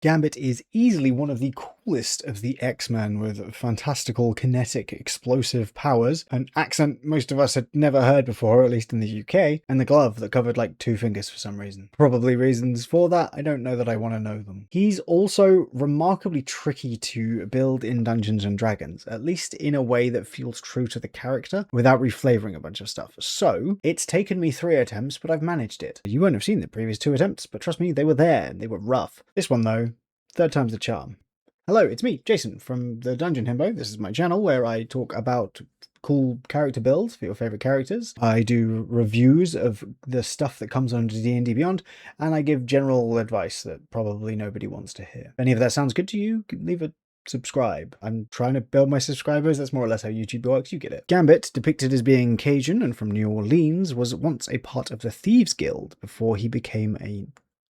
Gambit is easily one of the coolest of the X-Men, with fantastical kinetic explosive powers, an accent most of us had never heard before, at least in the UK, and the glove that covered like 2 fingers for some reason. Probably reasons for that, I don't know that I want to know them. He's also remarkably tricky to build in Dungeons and Dragons, at least in a way that feels true to the character without reflavoring a bunch of stuff. So it's taken me 3 attempts, but I've managed it. You won't have seen the previous 2 attempts, but trust me, they were there and they were rough. This one though, third time's the charm. Hello, it's me, Jason, from the Dungeon Himbo. This is my channel where I talk about cool character builds for your favourite characters. I do reviews of the stuff that comes under D&D Beyond, and I give general advice that probably nobody wants to hear. If any of that sounds good to you, leave a subscribe. I'm trying to build my subscribers. That's more or less how YouTube works. You get it. Gambit, depicted as being Cajun and from New Orleans, was once a part of the Thieves Guild before he became a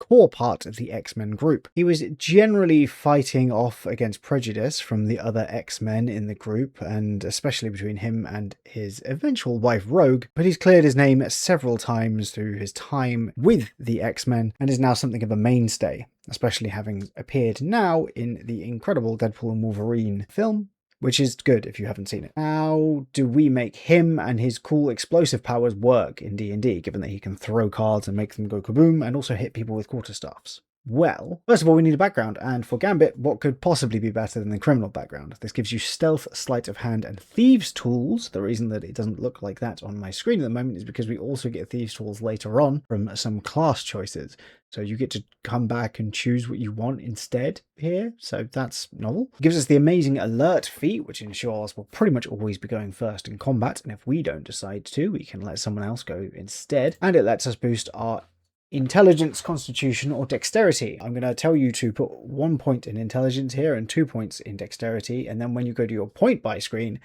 core part of the X-Men group. He was generally fighting off against prejudice from the other X-Men in the group, and especially between him and his eventual wife Rogue, but he's cleared his name several times through his time with the X-Men and is now something of a mainstay, especially having appeared now in the incredible Deadpool and Wolverine film, which is good if you haven't seen it. How do we make him and his cool explosive powers work in D&D, given that he can throw cards and make them go kaboom, and also hit people with quarterstaffs? Well, first of all, we need a background, and for Gambit, what could possibly be better than the criminal background? This gives you stealth, sleight of hand, and thieves tools. The reason that it doesn't look like that on my screen at the moment is because we also get thieves tools later on from some class choices. So you get to come back and choose what you want instead here, so that's novel. It gives us the amazing alert feat, which ensures we'll pretty much always be going first in combat, and if we don't decide to, we can let someone else go instead. And it lets us boost our intelligence, constitution, or dexterity. I'm going to tell you to put 1 point in intelligence here and 2 points in dexterity, and then when you go to your point buy screen,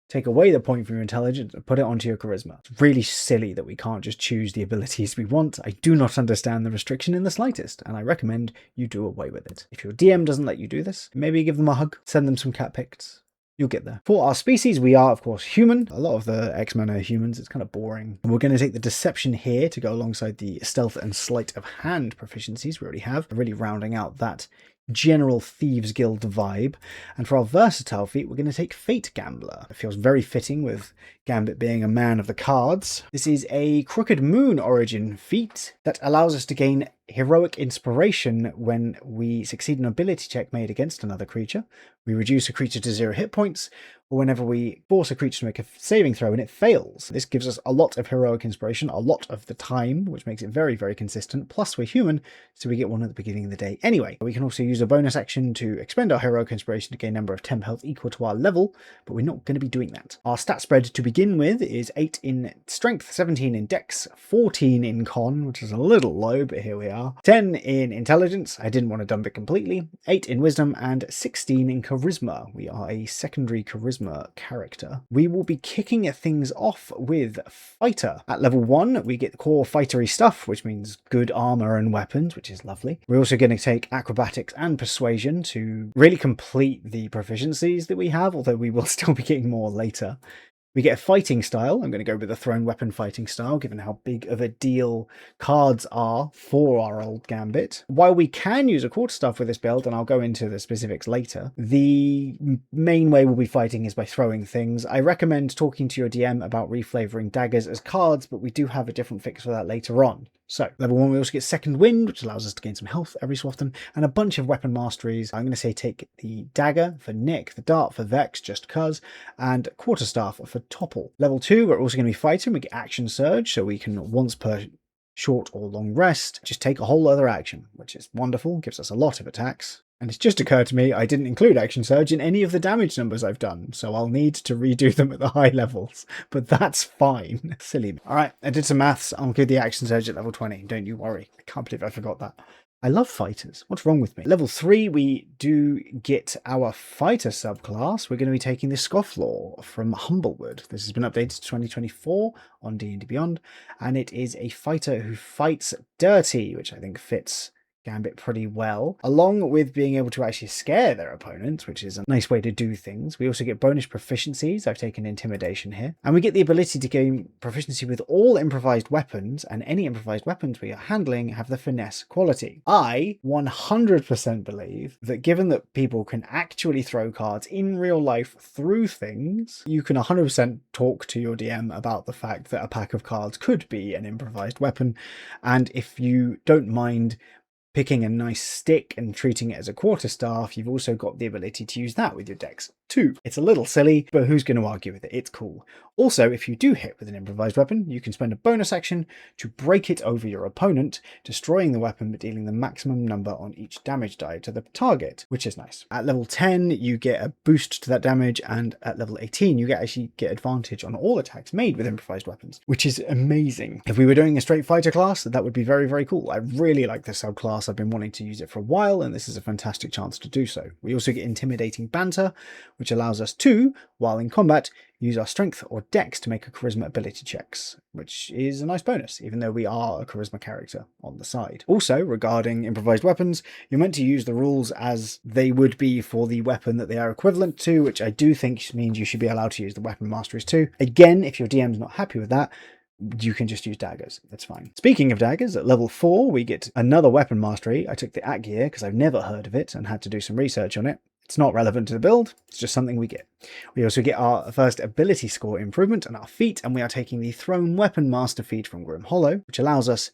take away the point from your intelligence and put it onto your charisma. It's really silly that we can't just choose the abilities we want. I do not understand the restriction in the slightest, and I recommend you do away with it. If your DM doesn't let you do this, maybe give them a hug, send them some cat pics. You'll get there. For our species, we are, of course, human. A lot of the X-Men are humans. It's kind of boring. And we're going to take the deception here to go alongside the stealth and sleight of hand proficiencies we already have, really rounding out that general Thieves Guild vibe. And for our versatile feat, we're going to take Fate Gambler. It feels very fitting with Gambit being a man of the cards. This is a Crooked Moon origin feat that allows us to gain heroic inspiration when we succeed an ability check made against another creature. We reduce a creature to 0 hit points, or whenever we force a creature to make a saving throw and it fails. This gives us a lot of heroic inspiration, a lot of the time, which makes it very, very consistent. Plus we're human, so we get one at the beginning of the day anyway. We can also use a bonus action to expend our heroic inspiration to gain a number of temp health equal to our level, but we're not going to be doing that. Our stat spread to begin with is 8 in strength, 17 in dex, 14 in con, which is a little low, but here we are. 10 in intelligence, I didn't want to dump it completely, 8 in wisdom, and 16 in charisma. We are a secondary charisma character. We will be kicking things off with fighter. At level 1, we get core fightery stuff, which means good armor and weapons, which is lovely. We're also going to take acrobatics and persuasion to really complete the proficiencies that we have, although we will still be getting more later. We get a fighting style. I'm going to go with a thrown weapon fighting style, given how big of a deal cards are for our old Gambit. While we can use a quarterstaff with this build, and I'll go into the specifics later, the main way we'll be fighting is by throwing things. I recommend talking to your DM about reflavoring daggers as cards, but we do have a different fix for that later on. So, level 1, we also get Second Wind, which allows us to gain some health every so often, and a bunch of weapon masteries. I'm going to say take the Dagger for Nick, the Dart for Vex, just cuz, and Quarterstaff for Topple. Level 2, we're also going to be fighting. We get Action Surge, so we can, once per short or long rest, just take a whole other action, which is wonderful, gives us a lot of attacks. And it's just occurred to me I didn't include Action Surge in any of the damage numbers I've done, so I'll need to redo them at the high levels, but that's fine. Silly. Alright, I did some maths. I'll give the Action Surge at level 20, don't you worry. I can't believe I forgot that. I love fighters. What's wrong with me? Level 3, we do get our fighter subclass. We're going to be taking the Scofflaw from Humblewood. This has been updated to 2024 on D&D Beyond, and it is a fighter who fights dirty, which I think fits Gambit pretty well, along with being able to actually scare their opponents, which is a nice way to do things. We also get bonus proficiencies. I've taken Intimidation here. And we get the ability to gain proficiency with all improvised weapons, and any improvised weapons we are handling have the finesse quality. I 100% believe that given that people can actually throw cards in real life through things, you can 100% talk to your DM about the fact that a pack of cards could be an improvised weapon, and if you don't mind picking a nice stick and treating it as a quarterstaff, you've also got the ability to use that with your decks too. It's a little silly, but who's going to argue with it? It's cool. Also, if you do hit with an improvised weapon, you can spend a bonus action to break it over your opponent, destroying the weapon but dealing the maximum number on each damage die to the target, which is nice. At level 10, you get a boost to that damage, and at level 18, you actually get advantage on all attacks made with improvised weapons, which is amazing. If we were doing a straight fighter class, that would be very, very cool. I really like this subclass. I've been wanting to use it for a while, and this is a fantastic chance to do so. We also get Intimidating Banter, which allows us to, while in combat, use our strength or dex to make a charisma ability checks, which is a nice bonus, even though we are a charisma character on the side. Also, regarding improvised weapons, you're meant to use the rules as they would be for the weapon that they are equivalent to, which I do think means you should be allowed to use the weapon masteries too. Again, if your DM's not happy with that, you can just use daggers. That's fine. Speaking of daggers, at level 4, we get another weapon mastery. I took the At-Gear because I've never heard of it and had to do some research on it. It's not relevant to the build, it's just something we get. We also get our first ability score improvement and our feat, and we are taking the Thrown Weapon Master feat from Grim Hollow, which allows us,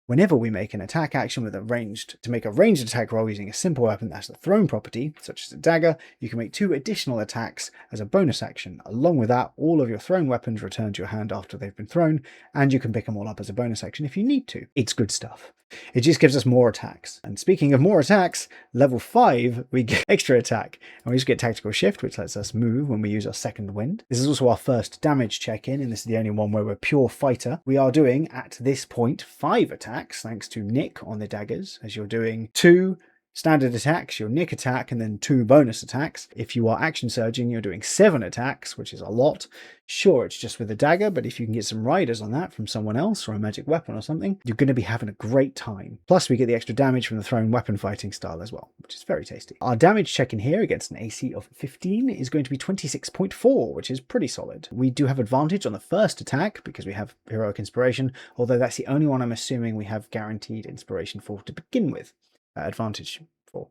whenever we make an attack action to make a ranged attack roll using a simple weapon that has the thrown property, such as a dagger, you can make 2 additional attacks as a bonus action. Along with that, all of your thrown weapons return to your hand after they've been thrown, and you can pick them all up as a bonus action if you need to. It's good stuff. It just gives us more attacks. And speaking of more attacks, level 5, we get extra attack. And we just get Tactical Shift, which lets us move when we use our second wind. This is also our first damage check-in, and this is the only one where we're pure fighter. We are doing, at this point, 5 attacks, thanks to Nick on the daggers, as you're doing 2 standard attacks, your Nick attack, and then 2 bonus attacks. If you are action surging, you're doing 7 attacks, which is a lot. Sure, it's just with a dagger, but if you can get some riders on that from someone else or a magic weapon or something, you're going to be having a great time. Plus, we get the extra damage from the thrown weapon fighting style as well, which is very tasty. Our damage check in here against an AC of 15 is going to be 26.4, which is pretty solid. We do have advantage on the first attack because we have Heroic Inspiration, although that's the only one I'm assuming we have guaranteed Inspiration for to begin with. Advantage for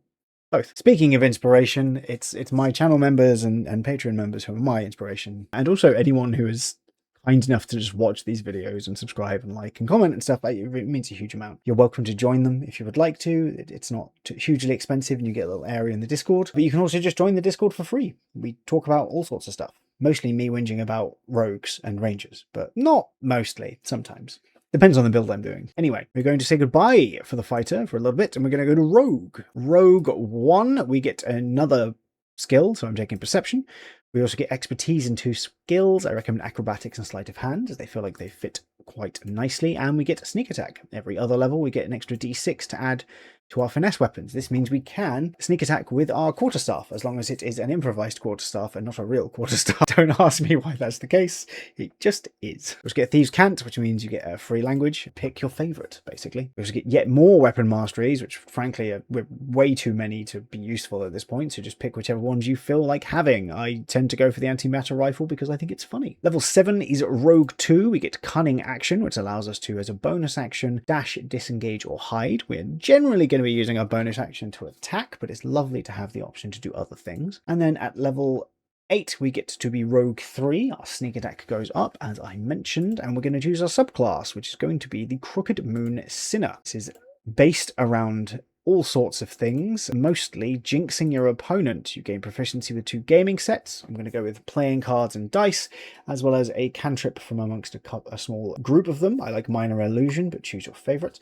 both. Speaking of inspiration, it's my channel members and Patreon members who are my inspiration, and also anyone who is kind enough to just watch these videos and subscribe and like and comment and stuff. It means a huge amount. You're welcome to join them if you would like to. It's not hugely expensive, and you get a little area in the Discord, but you can also just join the Discord for free. We talk about all sorts of stuff. Mostly me whinging about rogues and rangers, but not mostly, sometimes. Depends on the build I'm doing. Anyway, we're going to say goodbye for the fighter for a little bit, and we're going to go to Rogue. Rogue 1, we get another skill, so I'm taking Perception. We also get Expertise in 2 skills. I recommend Acrobatics and Sleight of Hand, as they feel like they fit quite nicely. And we get Sneak Attack. Every other level, we get an extra D6 to add to our finesse weapons. This means we can sneak attack with our quarterstaff, as long as it is an improvised quarterstaff and not a real quarterstaff. Don't ask me why that's the case. It just is. We also get Thieves' Cant, which means you get a free language. Pick your favourite, basically. We also get yet more weapon masteries, which frankly we're way too many to be useful at this point, so just pick whichever ones you feel like having. I tend to go for the antimatter rifle because I think it's funny. Level 7 is Rogue 2. We get Cunning Action, which allows us to, as a bonus action, dash, disengage, or hide. We're generally going to be using our bonus action to attack, but it's lovely to have the option to do other things. And then at level 8, we get to be Rogue 3. Our sneak attack goes up, as I mentioned, and we're going to choose our subclass, which is going to be the Crooked Moon Sinner. This is based around all sorts of things, mostly jinxing your opponent. You gain proficiency with 2 gaming sets. I'm going to go with playing cards and dice, as well as a cantrip from amongst a small group of them. I like Minor Illusion, but choose your favourite.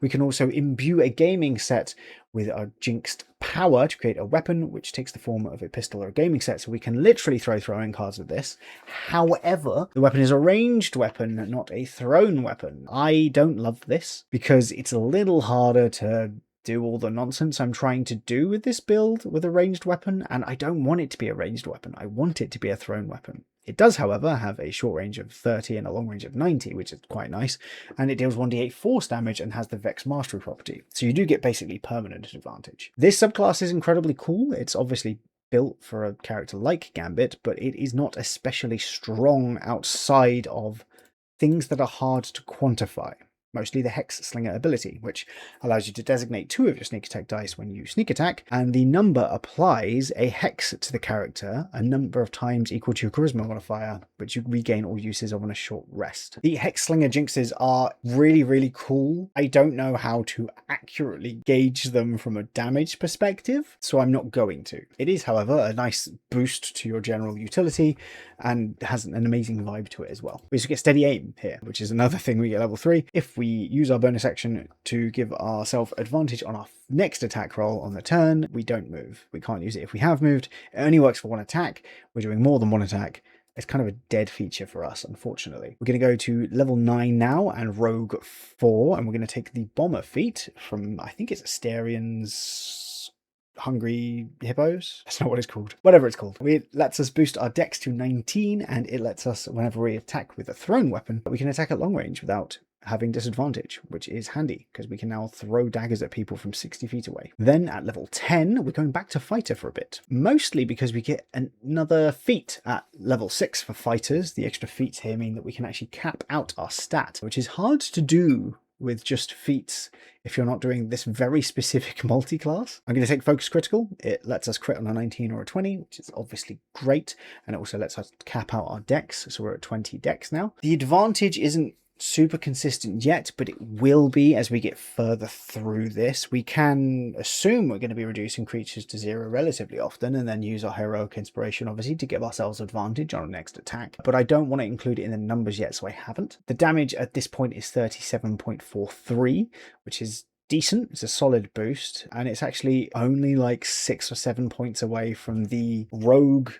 We can also imbue a gaming set with our jinxed power to create a weapon, which takes the form of a pistol or a gaming set, so we can literally throw throwing cards with this. However, the weapon is a ranged weapon, not a thrown weapon. I don't love this because it's a little harder to do all the nonsense I'm trying to do with this build with a ranged weapon, and I don't want it to be a ranged weapon. I want it to be a thrown weapon. It does, however, have a short range of 30 and a long range of 90, which is quite nice, and it deals 1d8 force damage and has the Vex Mastery property, so you do get basically permanent advantage. This subclass is incredibly cool. It's obviously built for a character like Gambit, but it is not especially strong outside of things that are hard to quantify. Mostly the Hex Slinger ability, which allows you to designate 2 of your sneak attack dice when you sneak attack, and the number applies a hex to the character a number of times equal to your charisma modifier, which you regain all uses of on a short rest. The Hex Slinger jinxes are really, really cool. I don't know how to accurately gauge them from a damage perspective, so I'm not going to. It is, however, a nice boost to your general utility, and has an amazing vibe to it as well. We also get steady aim here, which is another thing we get level 3. If we use our bonus action to give ourselves advantage on our next attack roll on the turn, we don't move. We can't use it if we have moved. It only works for 1 attack. We're doing more than 1 attack. It's kind of a dead feature for us, unfortunately. We're going to go to level 9 now and Rogue 4, and we're going to take the Bomber feat from, I think it's Asterian's Hungry Hippos? That's not what it's called. Whatever it's called. It lets us boost our dex to 19, and it lets us, whenever we attack with a thrown weapon, we can attack at long range without having disadvantage, which is handy because we can now throw daggers at people from 60 feet away. Then at level 10, we're going back to Fighter for a bit, mostly because we get another feat at level 6 for Fighters. The extra feats here mean that we can actually cap out our stat, which is hard to do with just feats if you're not doing this very specific multi-class. I'm going to take Focus Critical. It lets us crit on a 19 or a 20, which is obviously great, and it also lets us cap out our dex, so we're at 20 dex now. The advantage isn't super consistent yet, but it will be as we get further through this. We can assume we're going to be reducing creatures to 0 relatively often, and then use our heroic inspiration obviously to give ourselves advantage on our next attack, but I don't want to include it in the numbers yet, so I haven't. The damage at this point is 37.43, which is decent. It's a solid boost, and it's actually only like 6 or 7 points away from the rogue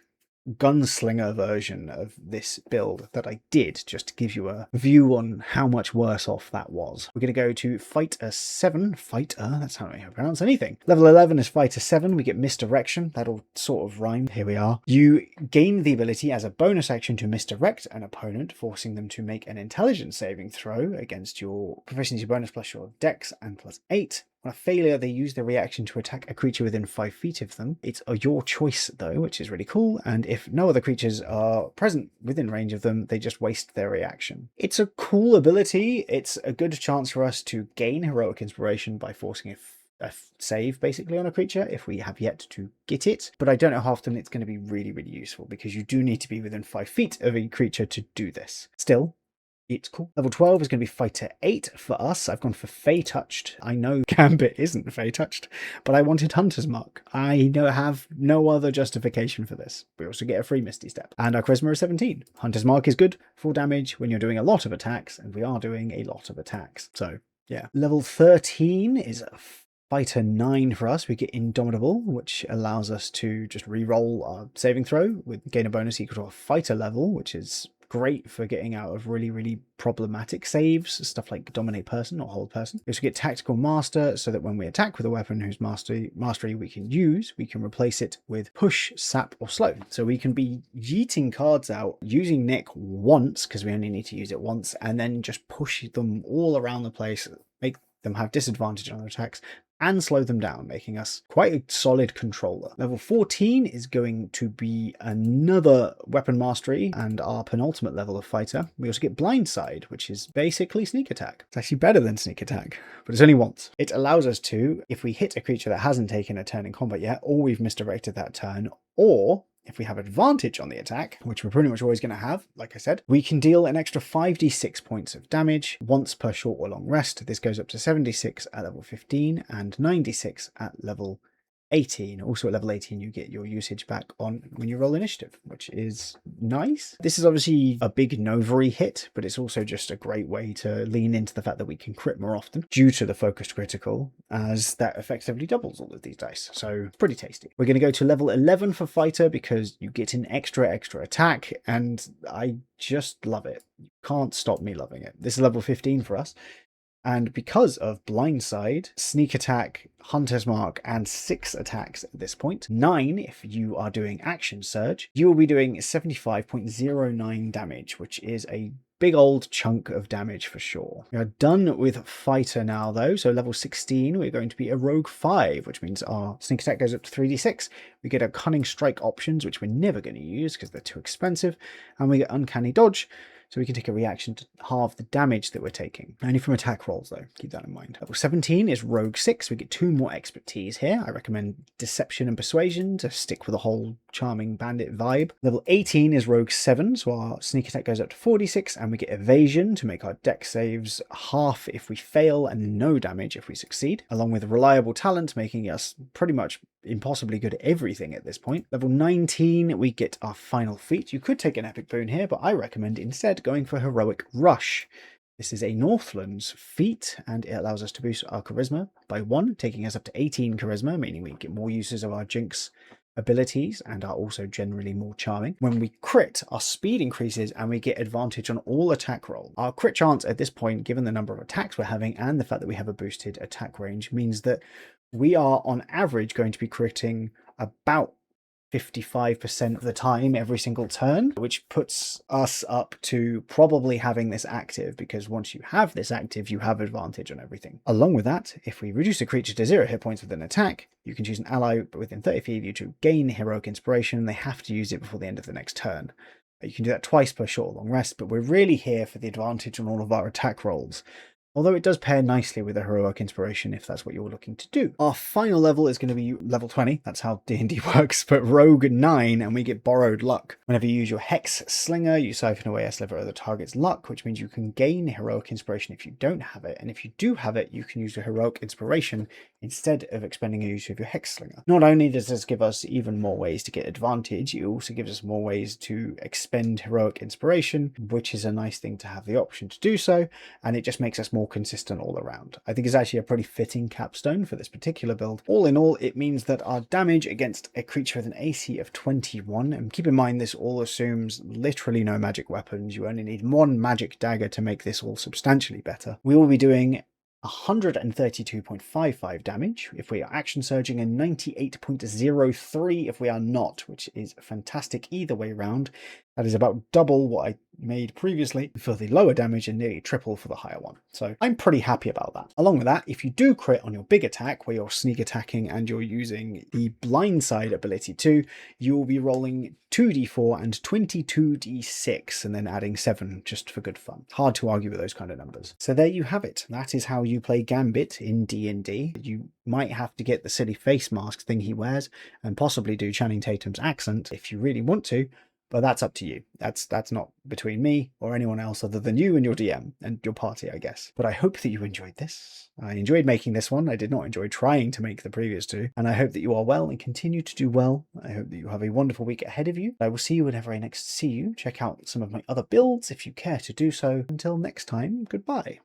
gunslinger version of this build that I did, just to give you a view on how much worse off that was. We're going to go to Fighter 7. Fighter, that's how I pronounce anything. Level 11 is Fighter 7. We get Misdirection. That'll sort of rhyme. Here we are. You gain the ability as a bonus action to misdirect an opponent, forcing them to make an intelligence saving throw against your proficiency bonus plus your dex and plus 8. On a failure, they use their reaction to attack a creature within 5 feet of them. It's your choice, though, which is really cool, and if no other creatures are present within range of them, they just waste their reaction. It's a cool ability. It's a good chance for us to gain Heroic Inspiration by forcing a save, basically, on a creature, if we have yet to get it, but I don't know how often it's going to be really, really useful, because you do need to be within 5 feet of a creature to do this. Still, it's cool. Level 12 is going to be Fighter 8 for us. I've gone for Fey Touched. I know Gambit isn't Fey Touched, but I wanted Hunter's Mark. I have no other justification for this. We also get a free Misty Step. And our Charisma is 17. Hunter's Mark is good, full damage when you're doing a lot of attacks, and we are doing a lot of attacks. So, yeah. Level 13 is Fighter 9 for us. We get Indomitable, which allows us to just re-roll our saving throw with gain a bonus equal to our fighter level, which is great for getting out of really, really problematic saves, stuff like Dominate Person or Hold Person. We also get Tactical Master, so that when we attack with a weapon whose mastery we can use, we can replace it with Push, Sap, or Slow. So we can be yeeting cards out, using Nick once, because we only need to use it once, and then just push them all around the place, make them have disadvantage on their attacks, and slow them down, making us quite a solid controller. Level 14 is going to be another weapon mastery and our penultimate level of fighter. We also get Blindside, which is basically sneak attack. It's actually better than sneak attack, but it's only once. It allows us to, if we hit a creature that hasn't taken a turn in combat yet, or we've misdirected that turn, or if we have advantage on the attack, which we're pretty much always going to have, like I said, we can deal an extra 5d6 points of damage once per short or long rest. This goes up to 76 at level 15 and 96 at level 18. Also at level 18, you get your usage back on when you roll initiative, which is nice. This is obviously a big Novery hit, but it's also just a great way to lean into the fact that we can crit more often due to the focused critical, as that effectively doubles all of these dice. So pretty tasty. We're going to go to level 11 for fighter because you get an extra attack, and I just love it. You can't stop me loving it. This is level 15 for us. And because of Blindside, Sneak Attack, Hunter's Mark, and 6 attacks at this point, 9 if you are doing Action Surge, you will be doing 75.09 damage, which is a big old chunk of damage for sure. We are done with Fighter now though, so level 16 we're going to be a Rogue 5, which means our Sneak Attack goes up to 3d6. We get our Cunning Strike options, which we're never going to use because they're too expensive, and we get Uncanny Dodge, so we can take a reaction to halve the damage that we're taking. Only from attack rolls though, keep that in mind. Level 17 is Rogue 6, we get 2 more expertise here. I recommend Deception and Persuasion to stick with the whole charming bandit vibe. Level 18 is Rogue 7, so our Sneak Attack goes up to 46, and we get Evasion to make our dex saves half if we fail and no damage if we succeed, along with Reliable Talent, making us pretty much impossibly good at everything at this point. Level 19, we get our final feat. You could take an epic boon here, but I recommend instead going for Heroic Rush. This is a Northlands feat, and it allows us to boost our charisma by 1, taking us up to 18 charisma, meaning we get more uses of our Jinx abilities and are also generally more charming. When we crit, our speed increases and we get advantage on all attack rolls. Our crit chance at this point, given the number of attacks we're having and the fact that we have a boosted attack range, means that we are on average going to be critting about 55% of the time every single turn, which puts us up to probably having this active, because once you have this active, you have advantage on everything. Along with that, if we reduce a creature to 0 hit points with an attack, you can choose an ally within 30 feet of you to gain Heroic Inspiration. They have to use it before the end of the next turn. You can do that twice per short or long rest, but we're really here for the advantage on all of our attack rolls. Although it does pair nicely with a Heroic Inspiration if that's what you're looking to do. Our final level is going to be level 20. That's how D&D works, but Rogue 9, and we get Borrowed Luck. Whenever you use your Hex Slinger, you siphon away a sliver of the target's luck, which means you can gain Heroic Inspiration if you don't have it, and if you do have it, you can use a Heroic Inspiration instead of expending a use of your Hex Slinger. Not only does this give us even more ways to get advantage, it also gives us more ways to expend Heroic Inspiration, which is a nice thing to have the option to do so, and it just makes us more consistent all around. I think it's actually a pretty fitting capstone for this particular build. All in all, it means that our damage against a creature with an AC of 21, and keep in mind this all assumes literally no magic weapons, you only need 1 magic dagger to make this all substantially better. We will be doing 132.55 damage if we are action surging, and 98.03 if we are not, which is fantastic either way around. That is about double what I made previously for the lower damage and nearly triple for the higher one. So I'm pretty happy about that. Along with that, if you do crit on your big attack where you're sneak attacking and you're using the Blindside ability too, you will be rolling 2d4 and 22d6 and then adding 7 just for good fun. Hard to argue with those kind of numbers. So there you have it. That is how you play Gambit in D&D. You might have to get the silly face mask thing he wears and possibly do Channing Tatum's accent if you really want to, but that's up to you. That's not between me or anyone else other than you and your DM and your party, I guess. But I hope that you enjoyed this. I enjoyed making this one. I did not enjoy trying to make the previous two. And I hope that you are well and continue to do well. I hope that you have a wonderful week ahead of you. I will see you whenever I next see you. Check out some of my other builds if you care to do so. Until next time, goodbye.